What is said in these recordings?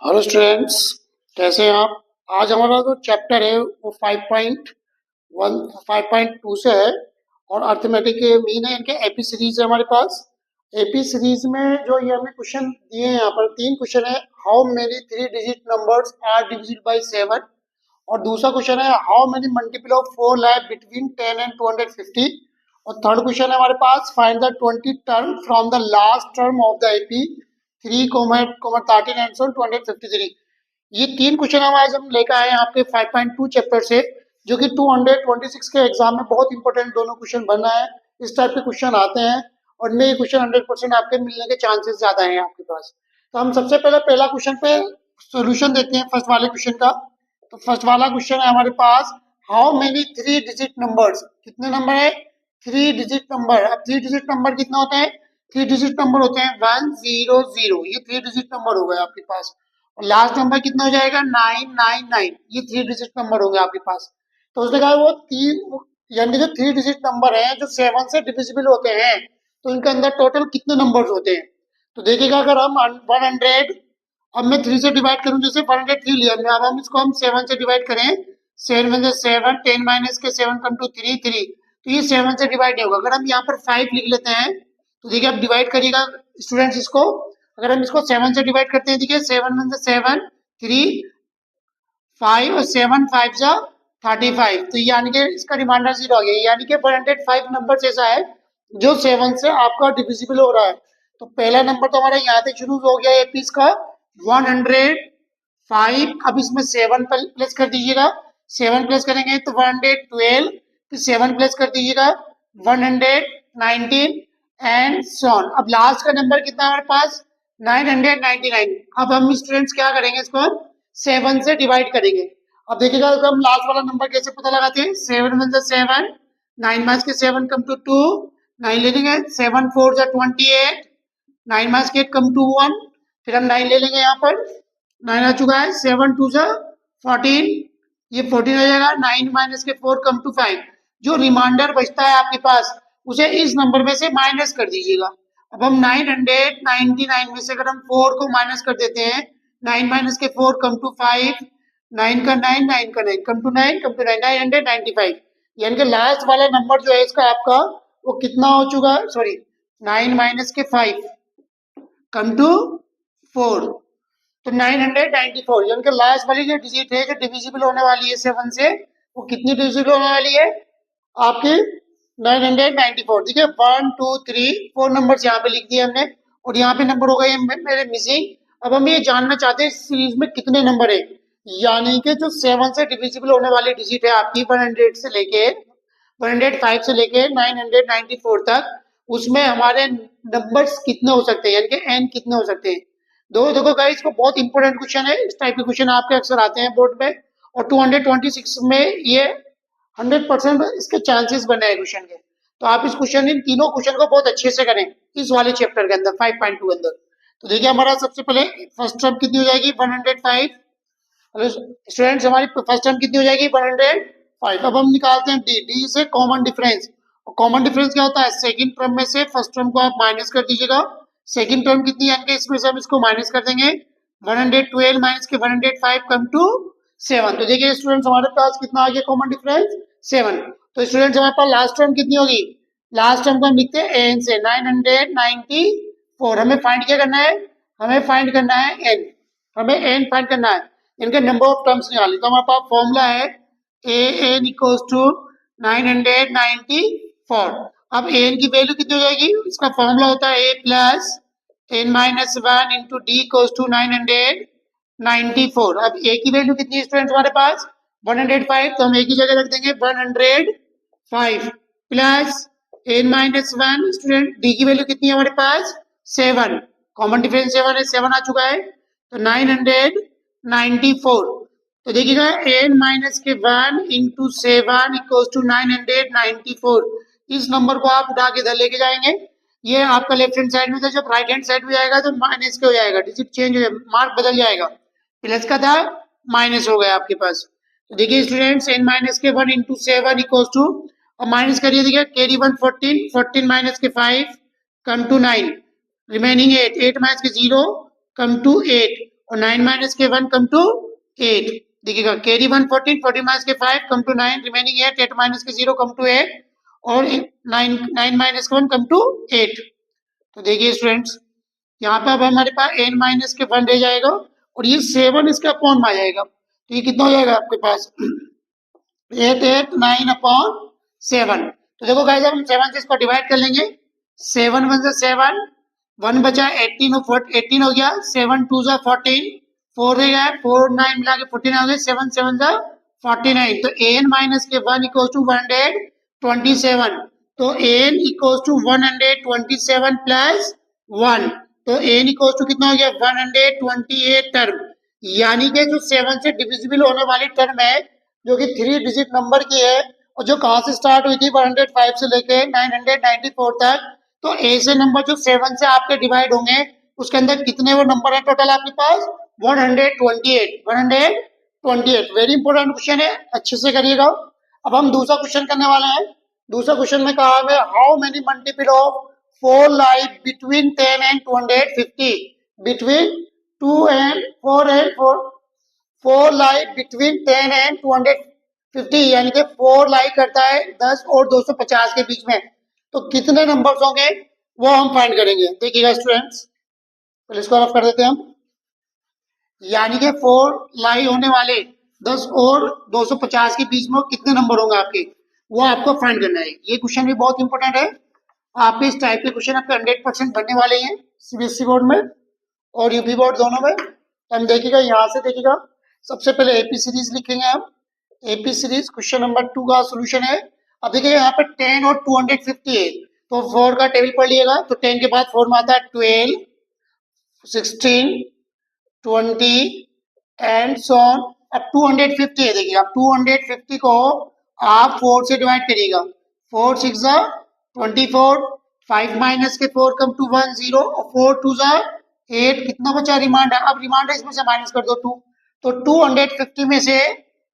Hello students, कैसे हैं आप। आज हमारा जो चैप्टर है वो 5.1 5.2 से है और अर्थमेटिक के मीन है, इनके एपी सीरीज है हमारे पास। एपी सीरीज में जो ये हमें क्वेश्चन दिए हैं, यहाँ पर 3 क्वेश्चन है। How many 3 digit numbers are divisible by 7, और दूसरा क्वेश्चन है how many multiple of 4 lie between 10 and 250, और थर्ड क्वेश्चन है हमारे पास find the 20 term from the last term of the AP 3, 13 and so 253। ये 3 क्वेश्चन हम लेकर आए हैं आपके 5.2 चैप्टर से, जो कि 226 के एग्जाम में बहुत इंपॉर्टेंट दोनों क्वेश्चन बन रहा है। इस टाइप के क्वेश्चन आते हैं और इनमें ये क्वेश्चन 100% आपके मिलने के चांसेस ज्यादा हैं आपके पास। तो हम सबसे पहले पहला क्वेश्चन पे सोल्यूशन देते हैं फर्स्ट वाले क्वेश्चन का। तो फर्स्ट वाला क्वेश्चन है हमारे पास हाउ मेनी 3 डिजिट नंबर्स, कितने नंबर है 3 डिजिट नंबर। अब 3 डिजिट नंबर कितना होते हैं, 3 डिजिट नंबर होते हैं 100, ये 3 डिजिट नंबर हो गए आपके पास। और लास्ट नंबर कितना हो जाएगा 999, ये 3 डिजिट नंबर हो गए आपके पास। तो उसने कहा वो तीन, यानी जो 3 डिजिट नंबर हैं जो 7 से डिविजिबल होते हैं, तो इनके अंदर टोटल कितने नंबर्स होते हैं। तो देखिएगा अगर हम 100, अब मैं 3 से डिवाइड करूं, जैसे 103 लिया हमने, अब हम इसको 7 से डिवाइड करें, 7 में 7, 10 माइनस के 7 कम टू 3 3, तो ये 7 से डिवाइड नहीं होगा। अगर हम यहाँ पर 5 लिख लेते हैं तो देखिए आप डिवाइड करिएगा स्टूडेंट्स इसको। अगर हम इसको 7 से डिवाइड करते हैं, देखिए 7 में 7, 3, 5 और 7 5 जा 35, तो यानी कि इसका रिमाइंडर 0 आ गया। यानी कि 105 नंबर ऐसा है जो 7 से आपका डिविजिबल हो रहा है। तो पहला नंबर तो हमारा यहाँ से शुरू हो गया एपी का 105। अब इसमें 7 प्लस कर दीजिएगा, 7 प्लस करेंगे तो 112, फिर 7 प्लस कर दीजिएगा 119 एंड सॉन। अब लास्ट का नंबर कितना हमारे पास 999। अब हम स्टूडेंट्स क्या करेंगे, इसको हम 7 से डिवाइड करेंगे। अब देखिएगा हम लास्ट वाला नंबर कैसे पता लगाते हैं, 7 में 7, 9 माइनस के 7 कम टू 2, 9 ले लेंगे, 7 4 जा 28, 9 माइनस के 8 कम टू 1, फिर हम 9 ले लेंगे यहाँ पर, 9 आ चुका है, 7 2 जा 14, ये 14 आ जाएगा, 9 माइनस के 4 कम टू 5। जो रिमाइंडर बचता है आपके पास उसे इस नंबर में से माइनस कर दीजिएगा। अब हम 999 में से अगर हम 4 को माइनस कर देते हैं, 9 माइनस के 4 कम टू 5, 9 का 9, 9 का 9 कम टू 9, कम टू 9, 995। यानी कि लास्ट वाला नंबर जो है इसका आपका वो कितना हो चुका है, सॉरी 9 माइनस के 5 कम टू 4, तो 994। यानी कि लास्ट वाली जो डिजिट है जो डिविजिबल होने वाली है 7 से, वो कितनी डिविजिबल होने वाली है आपकी 994। देखिए 1 2 3 4 नंबर यहाँ पे लिख दिए हमने, और यहाँ पे नंबर हो गए मेरे मिसिंग। अब हम ये जानना चाहते हैं इस सीरीज में कितने नंबर है, यानी कि जो 7 से डिविजिबल होने वाली डिजिट है आपकी 100 से लेके 105 से लेके 994 तक, उसमें हमारे नंबर्स कितने हो सकते हैं, यानी कि एन कितने हो सकते हैं। दो देखो गाइस, को बहुत इंपॉर्टेंट क्वेश्चन है, इस टाइप के क्वेश्चन आपके अक्सर आते हैं बोर्ड पे, और 226 में ये 100% इसके चांसेस बने हैं क्वेश्चन के। तो आप इस क्वेश्चन इन तीनों क्वेश्चन को बहुत अच्छे से करें इस वाले चैप्टर के अंदर 5.2 के अंदर। तो देखिए हमारा सबसे पहले फर्स्ट टर्म कितनी हो जाएगी 105। स्टूडेंट्स हमारी फर्स्ट टर्म कितनी हो जाएगी 105। अब हम निकालते हैं डी, डी से कॉमन डिफरेंस। और कॉमन डिफरेंस क्या होता है, सेकंड टर्म में से फर्स्ट टर्म को आप माइनस कर दीजिएगा। सेकंड टर्म कितनी है, यानी इसमें से हम इसको माइनस कर देंगे, 112 माइनस के 105 कम टू 7। तो देखिए स्टूडेंट्स हमारे पास कितना आ गया कॉमन डिफरेंस 7। तो स्टूडेंट्स हमारे पास लास्ट टर्म कितनी होगी, लास्ट टर्म को हम लिखते हैं एन से 994। हमें फाइंड क्या करना है, हमें फाइंड करना है एन, हमें एन फाइंड करना है, इनके नंबर ऑफ टर्म्स निकाली। तो हमारे पास फॉर्मूला है ए एन इक्वल्स टू 994। अब ए एन की वैल्यू कितनी हो जाएगी, इसका फॉर्मूला होता है A plus N minus 1 into D equals to 994। अब ए की वैल्यू कितनी है स्टूडेंट्स हमारे पास 105, तो हम ए की जगह रख देंगे 105 plus N minus 1। Student d की वैल्यू कितनी है हमारे पास 7, कॉमन डिफरेंस 7 है, 7 आ चुका है, तो 994। तो देखिएगा एन माइनस के 1 इंटू 7 इक्वल्स टू 994। इस नंबर को आप उठा के इधर लेके जाएंगे, ये आपका लेफ्ट हैंड साइड में था, जब राइट हैंड साइड में जाएगा तो माइनस के हो जाएगा, डिजिट चेंज हो जाएगा, मार्क बदल जाएगा, प्लस का था माइनस हो गया आपके पास। तो देखिए स्टूडेंट्स एन माइनस के 1 इंटू 7 इक्वल्स टू, अब माइनस करिए, देखिए कैरी 1 14, 14 माइनस के 5 कम टू 9, रिमेनिंग 8, 8 माइनस के 0 कम टू 8, और 9 माइनस के 1 कम टू 8। देखिएगा कैरी 1 14, 14 माइनस के 5 कम टू 9, रिमेनिंग 8, 8 माइनस के 0 कम टू 8 और 9 माइनस के 1 कम टू 8। तो देखिए स्टूडेंट्स यहाँ पे अब हमारे पास n माइनस के 1 रह जाएगा और ये 7 इसके अपॉन में आ जाएगा। तो ये कितना हो जाएगा आपके पास 889/7। तो देखो गाइस हम 7 से इसको डिवाइड कर लेंगे। 7 1 से 7, 1 बचा 18 और 18 हो गया, 7 2 जा 14, 4 रह गया, 4 9 मिला के 14 हो गया, 7 7 जा 49। तो an माइनस के 1 इक्वल टू 127। तो an इक्वल टू 127 प्लस 1। तो n इक्वल टू कितना हो गया 128 टर्म, यानी कि जो 7 से डिविजिबल होने वाली टर्म है जो कि 3 डिजिट नंबर की है और जो कहां से स्टार्ट हुई थी 105 से लेके 994 तक। तो ऐसे नंबर जो 7 से आपके डिवाइड होंगे उसके अंदर कितने वो नंबर है टोटल आपके पास 128। वेरी इंपॉर्टेंट क्वेश्चन है, अच्छे से करिएगा। अब हम दूसरा क्वेश्चन करने वाले हैं। दूसरा क्वेश्चन में कहा है how many multiple of 4 lie between 10 and 250। Between 2 and 4 lie between 10 and 250, यानी कि 4 लाई करता है 10 और 250 के बीच में। तो कितने नंबर्स होंगे वो हम फाइंड करेंगे। देखिएगा स्टूडेंट्स पहले इसको रफ कर देते हैं हम, यानी कि 4 लाई होने वाले 10 और 250 के बीच में कितने नंबर होंगे आपके, वो आपको फाइंड करना है। ये क्वेश्चन भी बहुत इंपॉर्टेंट है, आपके इस टाइप के क्वेश्चन आपके 100% बनने वाले हैं सीबीएसई बोर्ड में और यूपी बोर्ड दोनों में। हम देखिएगा यहाँ से देखिएगा सबसे पहले एपी सीरीज लिखेंगे हम। एपी सीरीज क्वेश्चन नंबर 2 का सोल्यूशन है। अब देखिए यहाँ पे 10 और 250 है, तो 4 का टेबल पढ़ लिएगा। तो 10 के बाद 4 में आता है 12, 16, 20 एंड सो ऑन। अब 250 है, देखिए अब 250 को आप 4 से डिवाइड करिएगा। 4 6 जा 24, 5 माइनस के 4 कम टू 1 0 और 4 2 जा 8, कितना बचा रिमाइंडर। अब रिमाइंडर इसमें से माइनस कर दो 2। तो 250 में से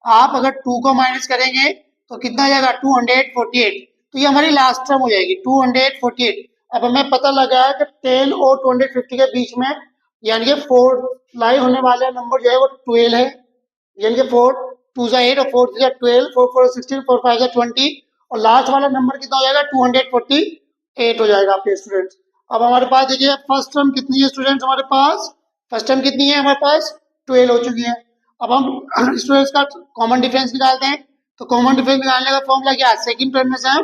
आप अगर 2 को माइनस करेंगे तो कितना आ जाएगा 248। तो ये हमारी लास्ट टर्म हो जाएगी 248। अब हमें पता लगा कि 10 और 250 के बीच में यानी कि 4 लाई होने वाला नंबर जो है वो 12 है, यानी कि 4 2 जा 8 और 4 3 जा 12, 4 4 16, 4 5 जा 20 और लास्ट वाला नंबर कितना हो जाएगा 248 हो जाएगा आपके स्टूडेंट्स। अब हमारे पास देखिए फर्स्ट टर्म कितनी है स्टूडेंट्स, हमारे पास फर्स्ट टर्म कितनी है हमारे पास 12 हो चुकी है। अब हम स्टूडेंट्स का कॉमन डिफरेंस निकालते हैं। तो कॉमन डिफरेंस निकालने का फॉर्मूला क्या है, सेकंड टर्म में से हम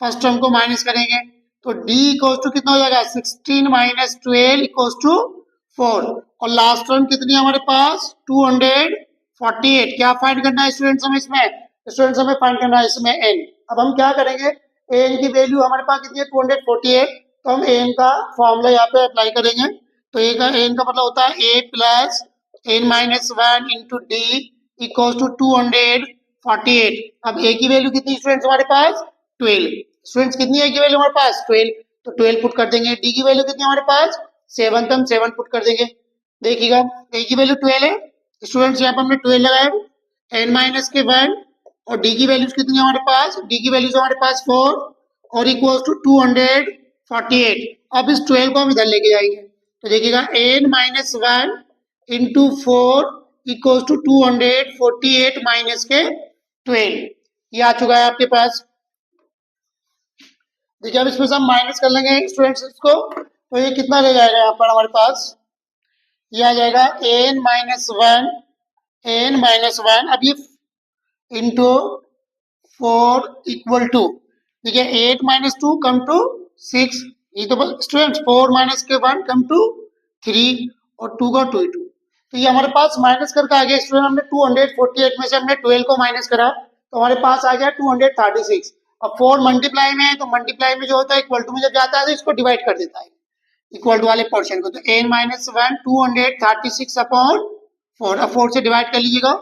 फर्स्ट टर्म को माइनस करेंगे। तो d इक्वल्स टू कितना हो जाएगा 16 माइनस 12 इक्वल्स टू 4 और लास्ट टर्म कितनी है हमारे पास 248। क्या फाइंड करना है स्टूडेंट्स हमें इसमें, स्टूडेंट्स हमें फाइंड करना है इसमें n। अब हम क्या करेंगे n की वैल्यू हमारे पास कितनी है 248, तो हम n का फॉर्मूला यहाँ पे अप्लाई करेंगे। तो a का n का मतलब होता है a plus n minus 1 into D equals to 248। अब a की वैल्यू कितनी स्टूडेंट्स हमारे पास 12। स्टूडेंट्स कितनी है की वैल्यू हमारे पास 12, तो 12 पुट कर देंगे। डी की वैल्यू कितनी हमारे पास 7, तो हम 7 पुट कर देंगे। देखिएगा ए की वैल्यू 12 है स्टूडेंट्स, यहाँ पर हमने 12 लगाया, n माइनस के 1 और डी की वैल्यूज कितनी है हमारे पास, डी की वैल्यूज हमारे पास 4 और इक्वल्स टू 248। अब इस 12 को हम इधर लेके जाएंगे। तो देखिएगा n minus 1 into 4 equals to 248 minus के 12, ये आ चुका है आपके पास। देखिए अब इसमें से हम माइनस कर लेंगे स्टूडेंट्स इसको, तो ये कितना रह जाएगा यहाँ पर हमारे पास, ये आ जाएगा n माइनस 1 अब ये इंटू 4 इक्वल टू, देखिए 8 माइनस 2 कम टू 6, ये तो स्टूडेंट्स 4 माइनस के 1 कम टू 3 और 2 का 2 तो ये हमारे पास माइनस करके आ गया स्टूडेंट। हमने 248 में से हमने 12 को माइनस करा तो हमारे पास आ गया 236। अब 4 मल्टीप्लाई में है तो मल्टीप्लाई में जो होता है इक्वल टू में जब जाता है तो इसको डिवाइड कर देता है इक्वल टू वाले पोर्शन को। तो n माइनस 1 236 अपॉन 4, अब 4 से डिवाइड कर लीजिएगा,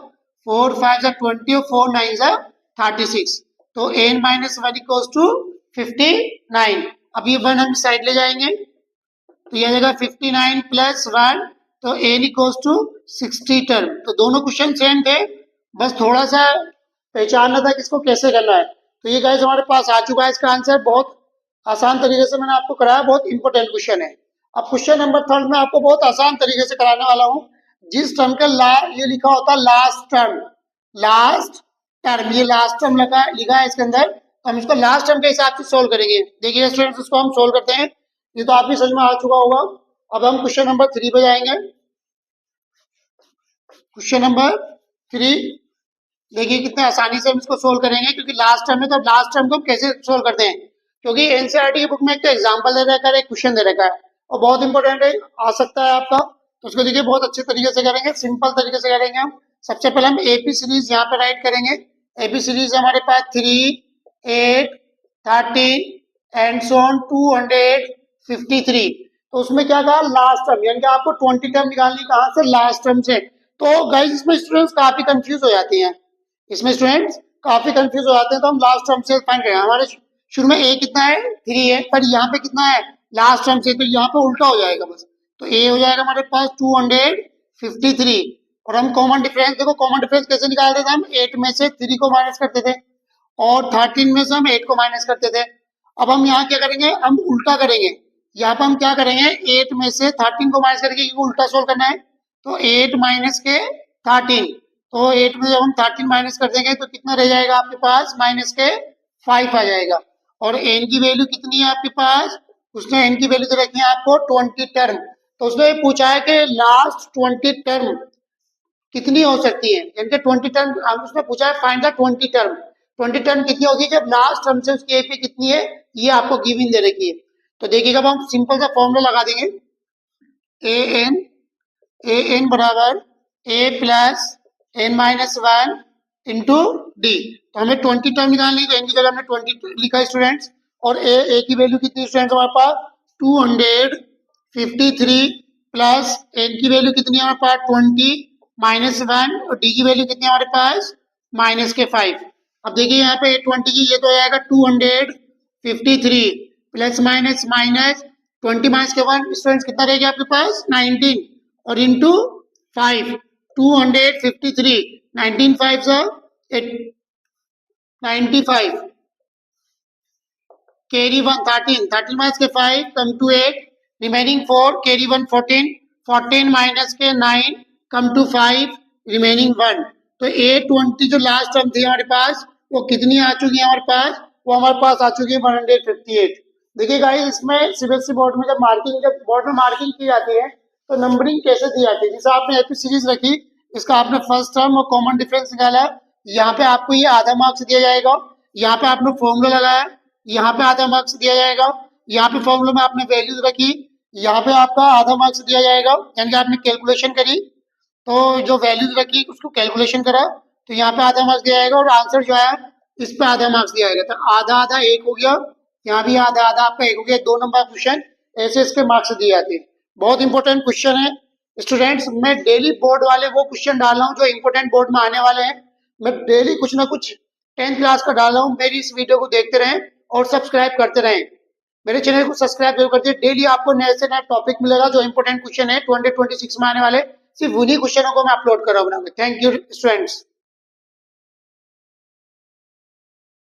4 5 जा 20 और 4 9 जा 36, तो n माइनस 1 इक्वल्स टू 59। अब ये 1 हम साइड ले जाएंगे तो ये आ जाएगा 59 प्लस 1, तो n इक्वल्स टू 60 टर्म। तो दोनों क्वेश्चन सेम थे, बस थोड़ा सा पहचानना था किसको कैसे करना है। तो ये गाइस हमारे पास आ चुका है इसका आंसर, बहुत आसान तरीके से मैंने आपको कराया, बहुत इंपॉर्टेंट क्वेश्चन है। अब क्वेश्चन नंबर 3 में आपको बहुत आसान तरीके से कराने वाला हूँ। जिस टर्म का ये लिखा होता है लास्ट टर्म, ये लास्ट टर्म लिखा है इसके अंदर, तो हम इसको लास्ट टर्म के हिसाब से सोल्व करेंगे। देखिए स्टूडेंट्स, इसको हम सोल्व करते हैं। ये तो आपकी समझ में आ चुका होगा। अब हम क्वेश्चन नंबर 3 पे जाएंगे। क्वेश्चन नंबर 3, देखिए कितने आसानी से हम इसको सोल्व करेंगे, क्योंकि लास्ट टर्म है, तो लास्ट टर्म को हम कैसे सोल्व करते हैं, क्योंकि एनसीईआरटी की बुक में एक तो एग्जाम्पल दे रखा है, एक क्वेश्चन दे रखा है, और बहुत इंपॉर्टेंट है, आ सकता है आपका। तो उसको देखिए बहुत अच्छे तरीके से करेंगे, सिंपल तरीके से करेंगे हम। सबसे पहले हम एपी सीरीज यहाँ पे राइट करेंगे। एपी सीरीज हमारे पास 3, 8, 30 एंड सो ऑन 253। तो उसमें क्या कहा, लास्ट टर्म, यानी कि आपको 20 टर्म निकालनी कहाँ से, लास्ट टर्म से। तो गाइस इसमें स्टूडेंट्स काफी कंफ्यूज हो जाती हैं, तो हम लास्ट टर्म से फाइंड करेंगे। हमारे शुरू में ए कितना है, 3 है, पर यहाँ पे कितना है लास्ट टर्म से, तो यहाँ पे उल्टा हो जाएगा बस। तो ए हो जाएगा हमारे पास 253, और हम कॉमन डिफरेंस, देखो कॉमन डिफरेंस कैसे निकालते थे हम, 8 में से 3 को माइनस करते थे, और 13 में से हम 8 को माइनस करते थे। अब हम यहाँ क्या करेंगे, हम उल्टा करेंगे। यहाँ पर हम क्या करेंगे, 8 में से 13 को माइनस करके उल्टा सोल्व करना है। तो 8 माइनस के 13, तो 8 में जब हम 13 माइनस कर देंगे तो कितना रह जाएगा आपके पास, माइनस के 5 आ जाएगा। और एन की वैल्यू कितनी है आपके पास, उसने एन की वैल्यू तो रखी है आपको 20 टर्म। तो उसने पूछा है कि लास्ट 20 टर्म कितनी हो सकती है, यानी कि 20 टर्म हम उसने पूछा है, फाइंड द 20 टर्म। 20 टर्म कितनी होगी जब लास्ट टर्म से उसकी एपी कितनी है, ये आपको गिवन दे रखी है। तो देखिएगा, अब हम सिंपल सा फॉर्मूला लगा देंगे, ए एन बराबर A plus N minus 1 into D. तो हमें 20 टर्म निकालनी, तो एन की जगह हमने 20 लिखा स्टूडेंट्स, और ए की वैल्यू कितनी स्टूडेंट्स हमारे पास 253, प्लस एन की वैल्यू कितनी है हमारे पास 20 माइनस 1, और डी की वैल्यू कितनी है हमारे पास माइनस के 5। अब देखिए यहाँ पे 20 की, ये तो आएगा 253 प्लस माइनस माइनस 20 माइनस के 1 स्टूडेंट्स कितना रहेगा आपके पास 19, और इंटू 5, 253, 19 5 से 95, carry 1 13, 13 minus के 5 come to 8, remaining 4, carry 1 14, 14 minus के 9 come to 5, remaining 1। तो 820 जो लास्ट टर्म थी हमारे पास, वो कितनी आ चुकी है हमारे पास, वो हमारे पास आ चुकी है 158। देखिए गाइस, इसमें सीबीएसई बोर्ड में जब बोर्ड में मार्किंग की जाती है, तो नंबरिंग कैसे दी जाती है, जैसे आपने एपी सीरीज रखी, इसका आपने फर्स्ट टर्म और कॉमन डिफरेंस निकाला, यहाँ पे आपको ये आधा मार्क्स दिया जाएगा। यहाँ पे आपने फॉर्मूला लगाया, यहाँ पे आधा मार्क्स दिया जाएगा। यहाँ पे फॉर्मूला में आपने वैल्यूज रखी, यहाँ पे आपका आधा मार्क्स दिया जाएगा, यानी कि आपने कैलकुलेशन करी, तो जो वैल्यूज रखी उसको कैलकुलेशन करा, तो यहाँ पे आधा मार्क्स दिया जाएगा, और आंसर जो है इस पे आधा मार्क्स दिया जाएगा। तो आधा आधा एक हो गया, यहाँ भी आधा आधा आपका एक हो गया, 2 नंबर क्वेश्चन ऐसे इसके मार्क्स दिए जाते हैं। बहुत इंपॉर्टेंट क्वेश्चन है स्टूडेंट्स। मैं डेली बोर्ड वाले वो क्वेश्चन डाल रहा हूँ जो इंपॉर्टेंट बोर्ड में आने वाले हैं। मैं डेली कुछ ना कुछ 10th क्लास का डाल रहा हूँ। मेरी इस वीडियो को देखते रहें और सब्सक्राइब करते रहें। मेरे चैनल को सब्सक्राइब जरूर करते हैं। डेली आपको नए से नया टॉपिक मिलेगा जो इंपॉर्टेंट क्वेश्चन है 2026 में आने वाले, सिर्फ उन्हीं क्वेश्चनों को मैं अपलोड कर रहा हूँ। Thank you students.